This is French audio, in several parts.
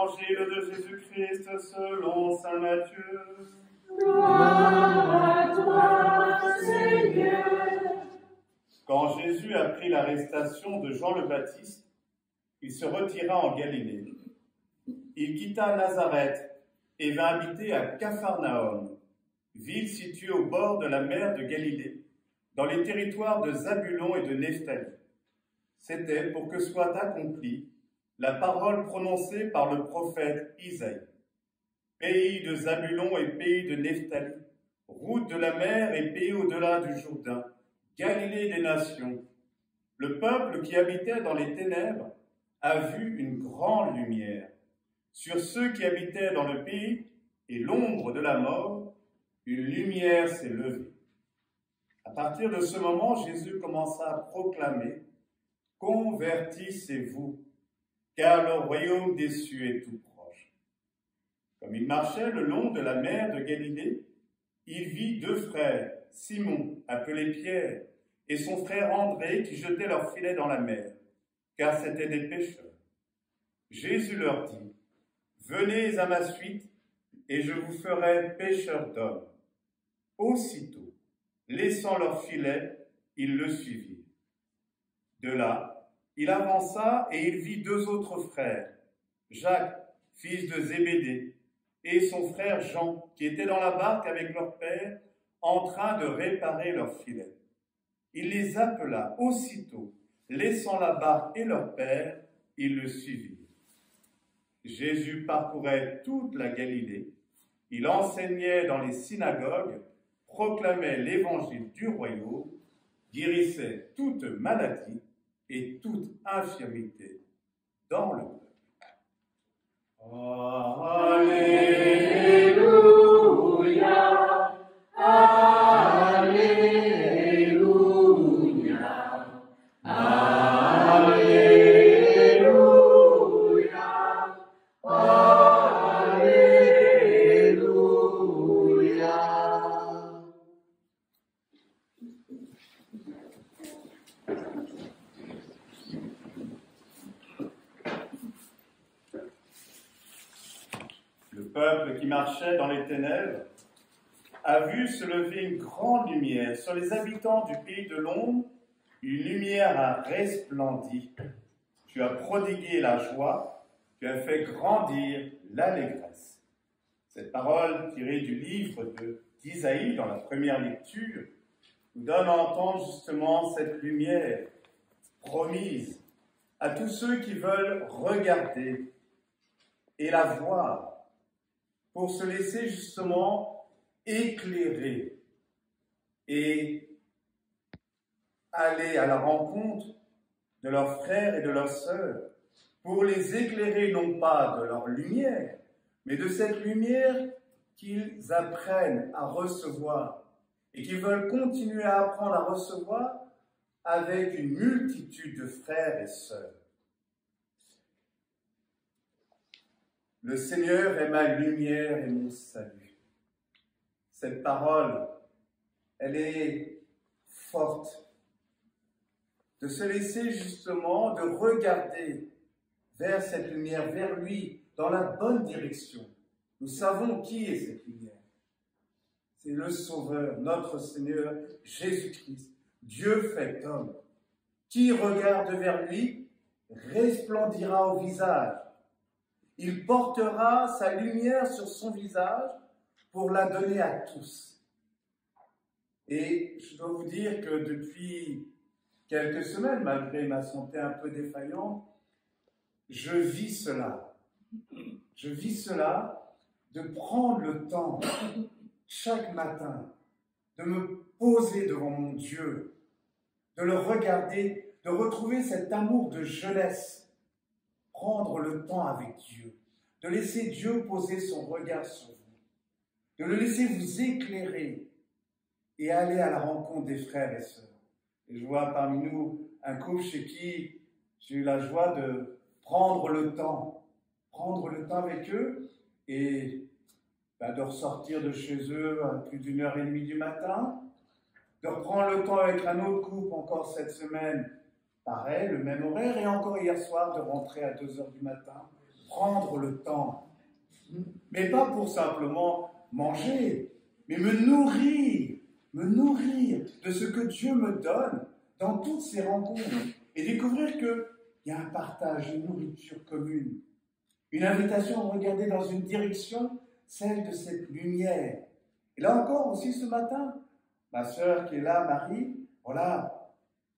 Évangile de Jésus-Christ selon saint Matthieu. Gloire à toi, Seigneur. Quand Jésus apprit l'arrestation de Jean le Baptiste, il se retira en Galilée. Il quitta Nazareth et vint habiter à Capharnaüm, ville située au bord de la mer de Galilée, dans les territoires de Zabulon et de Nephtali. C'était pour que soit accomplie la parole prononcée par le prophète Isaïe. Pays de Zabulon et pays de Nephtali, route de la mer et pays au-delà du Jourdain, Galilée des nations. Le peuple qui habitait dans les ténèbres a vu une grande lumière. Sur ceux qui habitaient dans le pays et l'ombre de la mort, une lumière s'est levée. À partir de ce moment, Jésus commença à proclamer « Convertissez-vous, car le royaume des cieux est tout proche. » Comme il marchait le long de la mer de Galilée, il vit deux frères, Simon, appelé Pierre, et son frère André, qui jetaient leurs filets dans la mer, car c'étaient des pêcheurs. Jésus leur dit, « Venez à ma suite, et je vous ferai pêcheurs d'hommes. » Aussitôt, laissant leurs filets, ils le suivirent. De là, il avança et il vit deux autres frères, Jacques, fils de Zébédée, et son frère Jean, qui étaient dans la barque avec leur père, en train de réparer leurs filets. Il les appela aussitôt, laissant la barque et leur père, ils le suivirent. Jésus parcourait toute la Galilée, il enseignait dans les synagogues, proclamait l'évangile du royaume, guérissait toute maladie et toute infirmité dans le peuple. Alléluia, Alléluia, Alléluia, Alléluia. Le peuple qui marchait dans les ténèbres a vu se lever une grande lumière. Sur les habitants du pays de l'ombre, une lumière a resplendi. Tu as prodigué la joie, tu as fait grandir l'allégresse. Cette parole tirée du livre d'Isaïe, dans la première lecture, nous donne à entendre justement cette lumière promise à tous ceux qui veulent regarder et la voir, pour se laisser justement éclairer et aller à la rencontre de leurs frères et de leurs sœurs, pour les éclairer non pas de leur lumière, mais de cette lumière qu'ils apprennent à recevoir et qu'ils veulent continuer à apprendre à recevoir avec une multitude de frères et sœurs. Le Seigneur est ma lumière et mon salut. Cette parole, elle est forte. De se laisser justement, de regarder vers cette lumière, vers lui, dans la bonne direction. Nous savons qui est cette lumière. C'est le Sauveur, notre Seigneur Jésus-Christ, Dieu fait homme. Qui regarde vers lui resplendira au visage. Il portera sa lumière sur son visage pour la donner à tous. Et je dois vous dire que depuis quelques semaines, malgré ma santé un peu défaillante, je vis cela. Je vis cela de prendre le temps, chaque matin, de me poser devant mon Dieu, de le regarder, de retrouver cet amour de jeunesse, prendre le temps avec Dieu, de laisser Dieu poser son regard sur vous, de le laisser vous éclairer et aller à la rencontre des frères et sœurs. Et je vois parmi nous un couple chez qui j'ai eu la joie de prendre le temps avec eux et de ressortir de chez eux à plus d'1h30 du matin, de reprendre le temps avec un autre couple encore cette semaine, pareil, le même horaire, et encore hier soir de rentrer à 2h du matin, prendre le temps. Mais pas pour simplement manger, mais me nourrir de ce que Dieu me donne dans toutes ces rencontres et découvrir qu'il y a un partage, une nourriture commune, une invitation à regarder dans une direction, celle de cette lumière. Et là encore, aussi ce matin, ma sœur qui est là, Marie, voilà,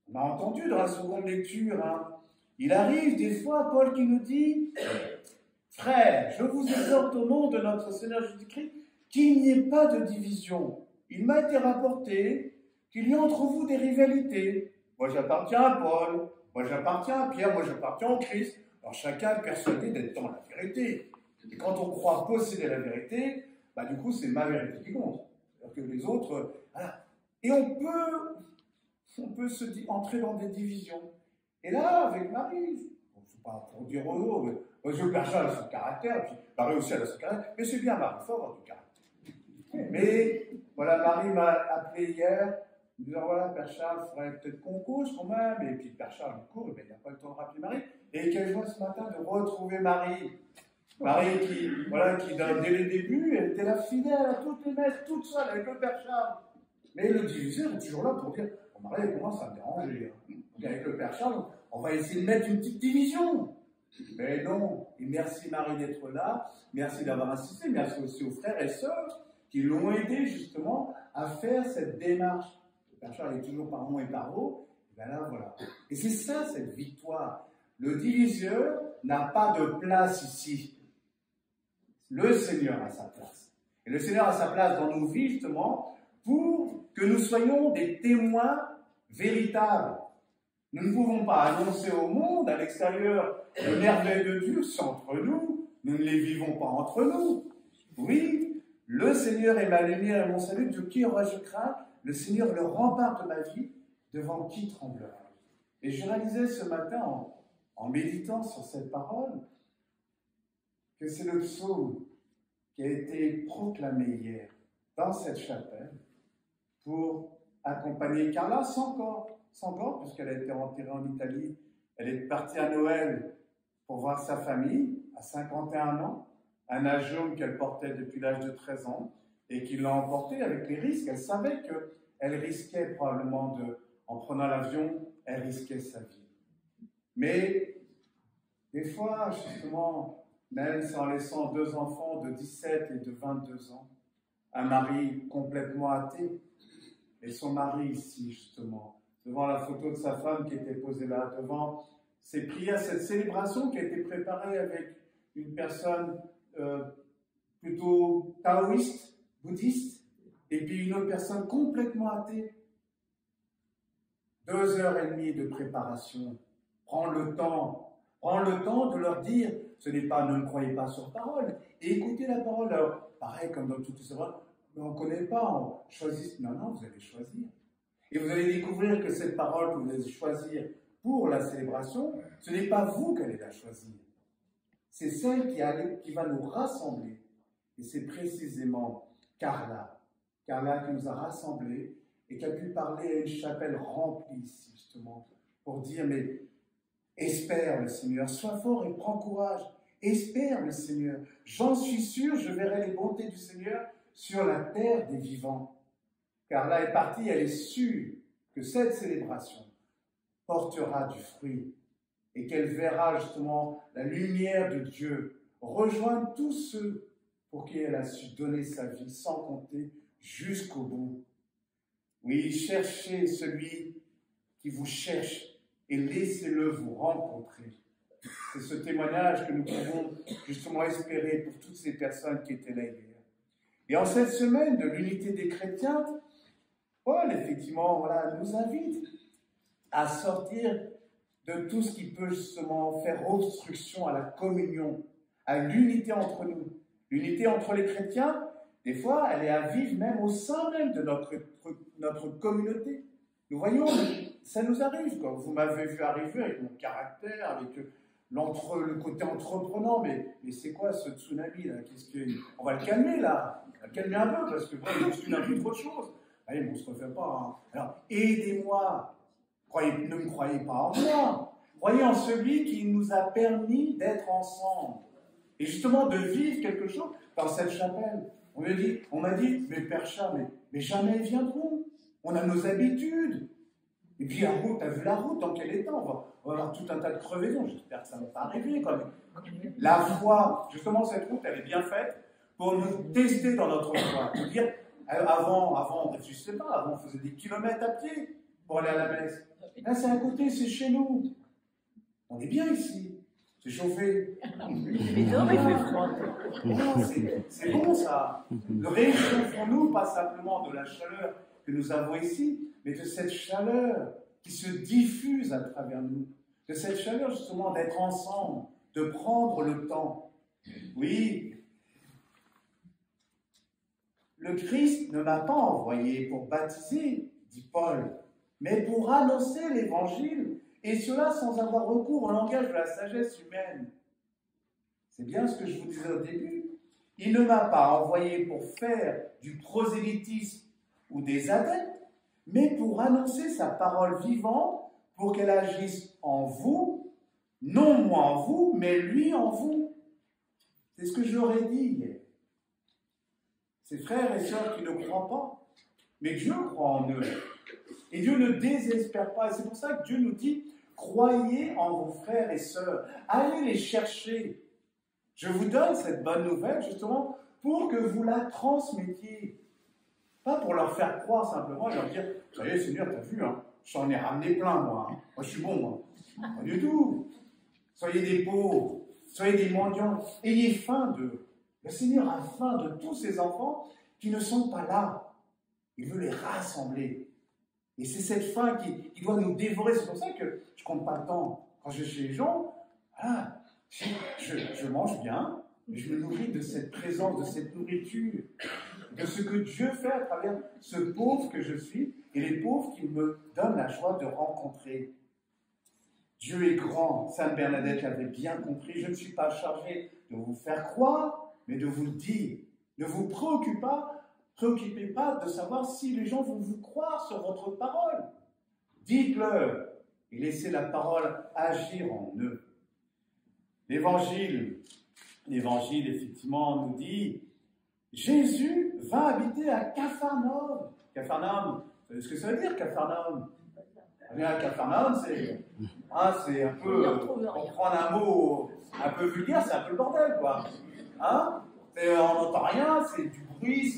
on a entendu dans la seconde lecture, il arrive des fois, Paul qui nous dit, frères, je vous exhorte au nom de notre Seigneur Jésus-Christ, qu'il n'y ait pas de division. Il m'a été rapporté qu'il y a entre vous des rivalités. Moi j'appartiens à Paul, moi j'appartiens à Pierre, moi j'appartiens au Christ. Alors chacun est persuadé d'être dans la vérité. Et quand on croit posséder la vérité, du coup c'est ma vérité qui compte. Alors que les autres, voilà. Et on peut entrer dans des divisions. Et là, avec Marie, c'est pas pour dire aux autres, le Père Charles a son caractère, puis Marie aussi elle a son caractère, mais c'est bien Marie, il faut avoir du caractère. Mais voilà, Marie m'a appelé hier, me disant voilà, Père Charles, il faudrait peut-être qu'on cause quand même, et puis Père Charles du coup, il n'a pas le temps de rappeler Marie, et quelle joie ce matin de retrouver Marie. Marie qui, dès le début, elle était là fidèle à toutes les messes, toute seule avec le Père Charles. Mais le diviseur est toujours là pour dire Marie, elle commence à me déranger. Donc avec le Père Charles, on va essayer de mettre une petite division. Mais non, et merci Marie d'être là, merci d'avoir insisté, merci aussi aux frères et sœurs qui l'ont aidé justement à faire cette démarche. Le Père Charles est toujours par moi et par vous, et bien là voilà. Et c'est ça cette victoire. Le diviseur n'a pas de place ici. Le Seigneur a sa place. Et le Seigneur a sa place dans nos vies justement pour que nous soyons des témoins véritables. Nous ne pouvons pas annoncer au monde, à l'extérieur, les merveilles de Dieu, c'est entre nous. Nous ne les vivons pas entre nous. Oui, le Seigneur est ma lumière et mon salut. De qui aurais-je craint? Le Seigneur, le rempart de ma vie, devant qui tremblerai? Et je réalisais ce matin, en méditant sur cette parole, que c'est le psaume qui a été proclamé hier dans cette chapelle pour accompagner Carla sans corps, puisqu'elle a été enterrée en Italie. Elle est partie à Noël pour voir sa famille à 51 ans, un agiome qu'elle portait depuis l'âge de 13 ans et qui l'a emportée avec les risques. Elle savait qu'elle risquait probablement en prenant l'avion, elle risquait sa vie. Mais des fois, justement, même en laissant 2 enfants de 17 et de 22 ans, un mari complètement athée, et son mari ici, justement, devant la photo de sa femme qui était posée là, devant ces prières, cette célébration qui a été préparée avec une personne plutôt taoïste, bouddhiste, et puis une autre personne complètement athée. 2h30 de préparation. Prends le temps de leur dire, ce n'est pas ne me croyez pas sur parole, et écoutez la parole. Alors, pareil comme dans toutes ces paroles, mais on ne connaît pas, on choisit. Non, vous allez choisir. Et vous allez découvrir que cette parole que vous allez choisir pour la célébration, ce n'est pas vous qui allez la choisir. C'est celle qui va nous rassembler. Et c'est précisément Carla qui nous a rassemblés et qui a pu parler à une chapelle remplie ici, justement, pour dire, mais espère le Seigneur, sois fort et prends courage. Espère le Seigneur. J'en suis sûr, je verrai les bontés du Seigneur sur la terre des vivants. Car là est partie, elle est sûre que cette célébration portera du fruit et qu'elle verra justement la lumière de Dieu rejoindre tous ceux pour qui elle a su donner sa vie sans compter jusqu'au bout. Oui, cherchez celui qui vous cherche et laissez-le vous rencontrer. C'est ce témoignage que nous pouvons justement espérer pour toutes ces personnes qui étaient là hier. Et en cette semaine de l'unité des chrétiens, Paul, effectivement, nous invite à sortir de tout ce qui peut justement faire obstruction à la communion, à l'unité entre nous. L'unité entre les chrétiens, des fois, elle est à vivre même au sein même de notre communauté. Nous voyons, ça nous arrive, quand vous m'avez vu arriver avec mon caractère, avec le côté entreprenant, mais c'est quoi ce tsunami là? On va le calmer là, on va le calmer un peu, parce que bon, il bouscule un peu trop de choses. Allez, mais on ne se refait pas. Alors, aidez-moi. Ne me croyez pas en moi. Croyez en celui qui nous a permis d'être ensemble. Et justement, de vivre quelque chose dans cette chapelle. On m'a dit, mais Père Charles, mais jamais ils viendront. On a nos habitudes. Et puis la route, t'as vu la route, dans quel état? On va avoir tout un tas de crevaisons. J'espère que ça ne va pas arriver quand même. La foi, justement, cette route, elle est bien faite pour nous tester dans notre foi. Pour dire, avant, je ne sais pas, avant, on faisait des kilomètres à pied pour aller à la messe. Là, c'est à côté, c'est chez nous. On est bien ici. C'est chauffé. Mais dehors, il fait froid. C'est bon, ça. Ne réchauffons-nous pas simplement de la chaleur que nous avons ici, mais de cette chaleur qui se diffuse à travers nous. De cette chaleur, justement, d'être ensemble, de prendre le temps. Oui, le Christ ne m'a pas envoyé pour baptiser, dit Paul, mais pour annoncer l'Évangile, et cela sans avoir recours au langage de la sagesse humaine. C'est bien ce que je vous disais au début. Il ne m'a pas envoyé pour faire du prosélytisme ou des adeptes, mais pour annoncer sa parole vivante, pour qu'elle agisse en vous, non moi en vous, mais lui en vous. C'est ce que je leur ai dit hier. Ces frères et sœurs qui ne croient pas, mais Dieu croit en eux. Et Dieu ne désespère pas. Et c'est pour ça que Dieu nous dit, croyez en vos frères et sœurs. Allez les chercher. Je vous donne cette bonne nouvelle, justement, pour que vous la transmettiez. Pas pour leur faire croire simplement et leur dire, ça y est, Seigneur, t'as vu, hein, j'en ai ramené plein, moi. Hein. Moi, je suis bon, moi. Pas du tout. Soyez des pauvres, soyez des mendiants, ayez faim d'eux. Le Seigneur a faim de tous ces enfants qui ne sont pas là. Il veut les rassembler. Et c'est cette faim qui doit nous dévorer. C'est pour ça que je ne compte pas le temps. Quand je vais chez les gens, voilà, je mange bien, mais je me nourris de cette présence, de cette nourriture, de ce que Dieu fait à travers ce pauvre que je suis et les pauvres qu'il me donne la joie de rencontrer. Dieu est grand. Sainte Bernadette l'avait bien compris. Je ne suis pas chargé de vous faire croire, mais de vous le dire. Ne vous préoccupez pas de savoir si les gens vont vous croire sur votre parole. Dites-leur et laissez la parole agir en eux. L'évangile, effectivement, nous dit Jésus va habiter à Capharnaüm. Capharnaüm, vous savez ce que ça veut dire, Capharnaüm? Capharnaüm, c'est un peu, pour prendre un mot un peu vulgaire, c'est un peu le bordel, quoi. Hein? On n'entend rien, c'est du bruit,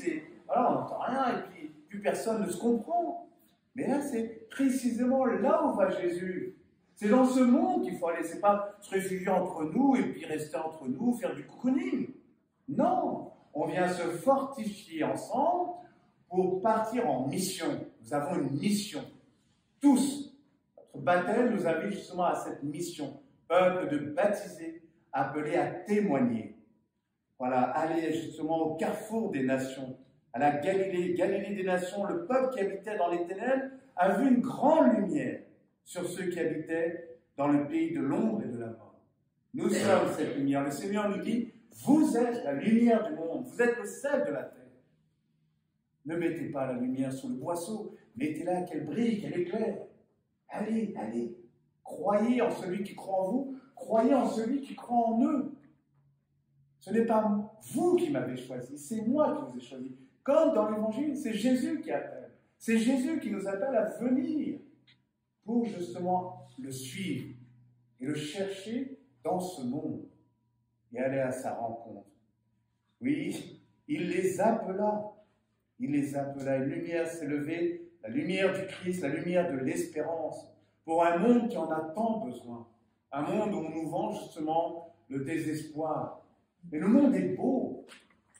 voilà, on n'entend rien, et puis plus personne ne se comprend. Mais là, c'est précisément là où va Jésus. C'est dans ce monde qu'il faut aller, c'est pas se réfugier entre nous et puis rester entre nous, faire du cocooning. Non, on vient se fortifier ensemble pour partir en mission. Nous avons une mission. Tous. Notre baptême nous invite justement à cette mission. Peuple de baptisés, appelé à témoigner. Voilà, aller justement au carrefour des nations, à la Galilée des nations. Le peuple qui habitait dans les ténèbres a vu une grande lumière sur ceux qui habitaient dans le pays de l'ombre et de la mort. Nous sommes cette lumière. Le Seigneur nous dit, vous êtes la lumière du monde, vous êtes le sel de la terre. Ne mettez pas la lumière sur le boisseau, mettez-la qu'elle brille, qu'elle éclaire. Allez, croyez en celui qui croit en vous, croyez en celui qui croit en eux. Ce n'est pas vous qui m'avez choisi, c'est moi qui vous ai choisi. Comme dans l'Évangile, c'est Jésus qui appelle. C'est Jésus qui nous appelle à venir pour justement le suivre et le chercher dans ce monde et aller à sa rencontre. Oui, il les appela. Il les appela. Une lumière s'est levée, la lumière du Christ, la lumière de l'espérance, pour un monde qui en a tant besoin. Un monde où on nous vend justement le désespoir. Mais le monde est beau.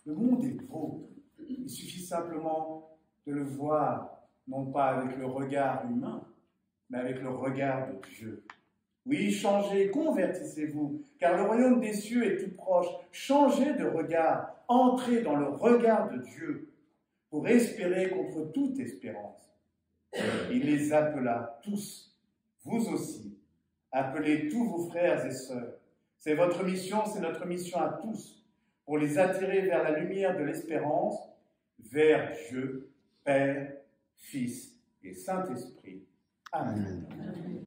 Le monde est beau. Il suffit simplement de le voir, non pas avec le regard humain, mais avec le regard de Dieu. Oui, changez, convertissez-vous, car le royaume des cieux est tout proche. Changez de regard, entrez dans le regard de Dieu, pour espérer contre toute espérance. Il les appela tous, vous aussi. Appelez tous vos frères et sœurs. C'est votre mission, c'est notre mission à tous, pour les attirer vers la lumière de l'espérance, vers Dieu, Père, Fils et Saint-Esprit. Amen.